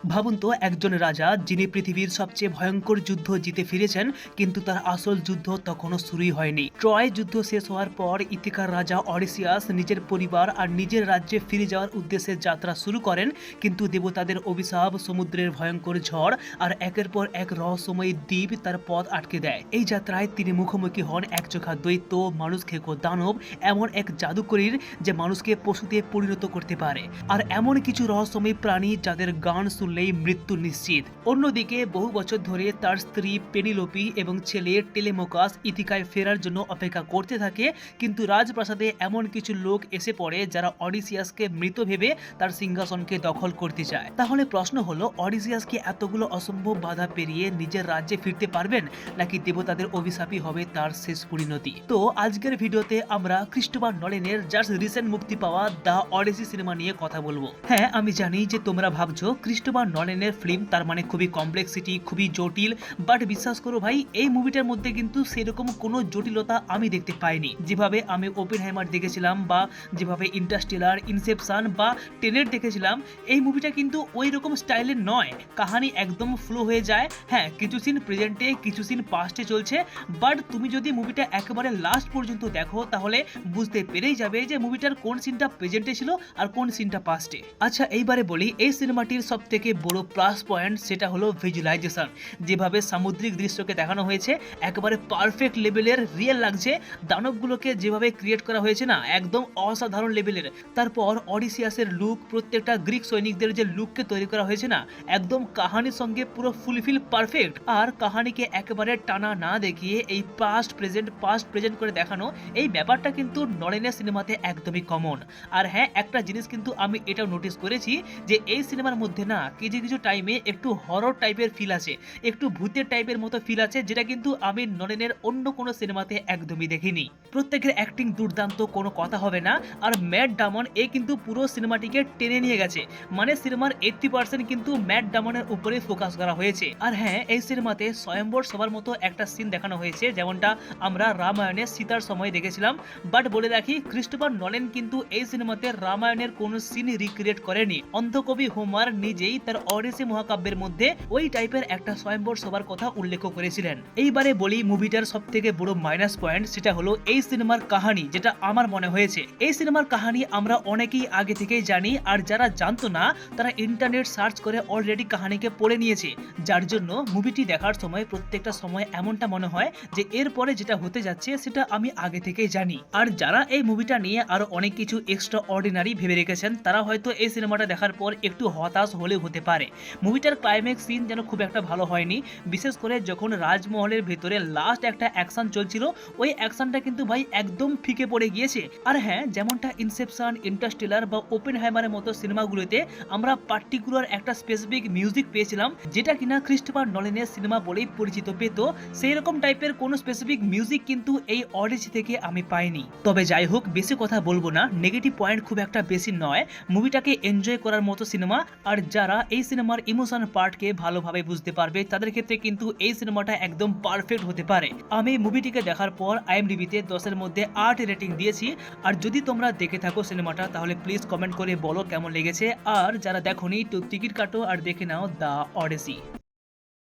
ভাবুন তো একজন রাজা যিনি পৃথিবীর সবচেয়ে ভয়ঙ্কর যুদ্ধ জিতে ফিরেছেন, কিন্তু তার আসল যুদ্ধ তখনও শুরুই হয়নি। ট্রয় যুদ্ধ শেষ হওয়ার পর ইথিকার রাজা অডিসিয়াস নিজের পরিবার আর নিজের রাজ্যে ফিরে যাওয়ার উদ্দেশ্যে যাত্রা শুরু করেন, কিন্তু দেবতাদের অভিশাপ, সমুদ্রের ভয়ঙ্কর ঝড় আর একের পর এক রহস্যময়ী দ্বীপ তার পথ আটকে দেয়। এই যাত্রায় তিনি মুখোমুখি হন একচোখা দৈত্য, মানুষ খেকো দানব, এমন এক জাদুকরীর যে মানুষকে পশুতে পরিণত করতে পারে, আর এমন কিছু রহস্যময়ী প্রাণী যাদের গান শুনলেই মৃত্যু নিশ্চিত। অন্যদিকে বহু বছর ধরে তার স্ত্রী পেনিলোপি এবং ছেলে টেলেমোকাস ইথিকায় ফেরার জন্য অপেক্ষা করতে থাকে, কিন্তু রাজপ্রাসাদে এমন কিছু লোক এসে পড়ে যারা অডিসিয়াসকে মৃত ভেবে তার সিংহাসনকে দখল করতে চায়। তাহলে প্রশ্ন হলো, অডিসিয়াস কি এতগুলো অসম্ভব বাধা পেরিয়ে নিজের রাজ্যে ফিরতে পারবেন, নাকি দেবতাদের অভিশাপই হবে তার শেষ পরিণতি? তো আজকের ভিডিওতে আমরা ক্রিস্টোফার নলেনের জাস্ট রিসেন্ট মুক্তি পাওয়া দ্য অডিসি সিনেমা নিয়ে কথা বলবো। হ্যাঁ, আমি জানি যে তোমরা ভাবছো ক্রিস্টোফার নলেনের ফিল্ম তার মানে খুবই কমপ্লেক্সিটি, খুবই জটিল, বাট বিশ্বাস করো ভাই, এই মুভিটার মধ্যে কিন্তু সেরকম কোনো জটিলতা আমি দেখতে পাইনি। যেভাবে আমি ওপেনহাইমার দেখেছিলাম, বা যেভাবে ইন্টারস্টেলার, ইনসেপশন বা টেনেট দেখেছিলাম, এই মুভিটা কিন্তু ওই রকম স্টাইলের নয়। কাহানি একদম ফ্লো হয়ে যায়। হ্যাঁ, কিছু সিন প্রেজেন্টে, কিছু সিন পাস্টে চলছে, বাট তুমি যদি মুভিটা একেবারে লাস্ট পর্যন্ত দেখো তাহলে বুঝতে পেরেই যাবে যে মুভিটার কোন সিনটা প্রেজেন্টে ছিল আর কোন সিনটা পাস্টে। আচ্ছা, এইবারে বলি, এই সিনেমাটির সব থেকে বড় প্লাস পয়েন্ট সেটা হলো ভিজুয়ালাইজেশন। যেভাবে সামুদ্রিক দৃশ্যকে দেখানো হয়েছে একেবারে পারফেক্ট লেভেলের, রিয়েল লাগছে। দানবগুলোকে যেভাবে ক্রিয়েট করা হয়েছে না, একদম অসাধারণ লেভেলের। তারপর অডিসিয়াসের লুক, প্রত্যেকটা গ্রিক সৈনিকদের যে লুককে তৈরি করা হয়েছে না, একদম কাহানির সঙ্গে পুরো ফুলফিল পারফেক্ট। আর কাহানিকে একেবারে টানা না দেখিয়ে এই পাস্ট প্রেজেন্ট করে দেখানো, এই ব্যাপারটা কিন্তু নলেনের সিনেমাতে একদমই কমন। আর হ্যাঁ, একটা জিনিস কিন্তু আমি এটাও নোটিস করেছি যে এই সিনেমার মধ্যে না কিছু কিছু টাইমে একটু হরর টাইপের ফিল আছে, একটু ভূতের টাইপের মতো ফিল আছে, যেটা কিন্তু আমি নলেনের অন্য কোনো সিনেমাতে একদমই দেখিনি। প্রত্যেকের অ্যাক্টিং দুর্দান্ত, কোনো কথা হবে না। আর ম্যাট ডামন কিন্তু পুরো সিনেমাটিকে টেনে নিয়ে গেছে। মানে সিনেমার 80% কিন্তু ম্যাট ডামনের উপরে ফোকাস করা হয়েছে। আর হ্যাঁ, এই সিনেমাতে স্বয়ম্বর সবার মতো একটা সিন দেখানো হয়েছে, যেমনটা আমরা রামায়ণের সীতার সময় দেখেছিলাম। বাট বলে রাখি, ক্রিস্টোফার নলেন কিন্তু এই সিনেমাতে রামায়ণের কোনো সিন রিক্রিয়েট করেনি। অন্ধকবি হোমার নিজেই তার অডিসি মহাকাব্যের মধ্যে ওই টাইপের একটা স্বয়ম্বর সবার কথা উল্লেখ করেছিলেন। এইবারে বলি, মুভিটার সব থেকে বড় মাইনাস পয়েন্ট সেটা হলো এই সিনেমার কাহানি। যেটা আমার মনে হয়েছে, এই সিনেমার কাহানি আমরা অনেকেই আগে থেকেই জানি, আর যারা জানতো না তারা ইন্টারনেট সার্চ করে অলরেডি কাহানিকে পড়ে নিয়েছে, যার জন্য মুভিটি দেখার সময় প্রত্যেকটা সময় এমনটা মনে হয় যে এরপরে যেটা হতে যাচ্ছে সেটা আমি আগে থেকেই জানি। আর যারা এই মুভিটা নিয়ে আরো অনেক কিছু এক্সট্রা অর্ডিনারি ভেবে রেখেছেন, তারা হয়তো এই সিনেমাটা দেখার পর একটু হতাশ হলেও হতে পারে। মুভিটার ক্লাইম্যাক্স সিন যেন খুব একটা ভালো হয়নি, বিশেষ করে যখন রাজমহলের ভেতরে লাস্ট একটা অ্যাকশন চলছিল, ওই অ্যাকশনটা কিন্তু ভাই একদম ফিকে পড়ে গিয়েছে। আর হ্যাঁ, যেমনটা ইনসেপশন, ইন্টারস্টেলার বা ওপেনহাইমারের মতো সিনেমাগুলোতে আমরা পার্টিকুলার একটা স্পেসিফিক মিউজিক পেয়েছিলাম, যেটা কিনা ক্রিস্টোফার নলেনের সিনেমা বলেই পরিচিত পেত, সেই রকম টাইপের কোনো স্পেসিফিক মিউজিক কিন্তু এই অডিসি থেকে আমি পাইনি। তবে যাই হোক, বেশি কথা বলবো না, নেগেটিভ পয়েন্ট খুব একটা বেশি নয়। মুভিটাকে এনজয় করার মতো সিনেমা, আর যারা এই সিনেমার ইমোশন পার্টকে ভালোভাবে বুঝতে পারবে তাদের ক্ষেত্রে কিন্তু এই সিনেমাটা একদম পারফেক্ট হতে পারে। আমি মুভিটিকে দেখার পর IMDb-তে 10-এর মধ্যে 8 রেটিং দিয়েছি। আর যদি তোমরা দেখে থাকো সিনেমাটা, তাহলে প্লিজ কমেন্ট করে বলো কেমন লেগেছে। আর যারা দেখোনি, তো টিকিট কাটো আর দেখে নাও দ্য অডিসি।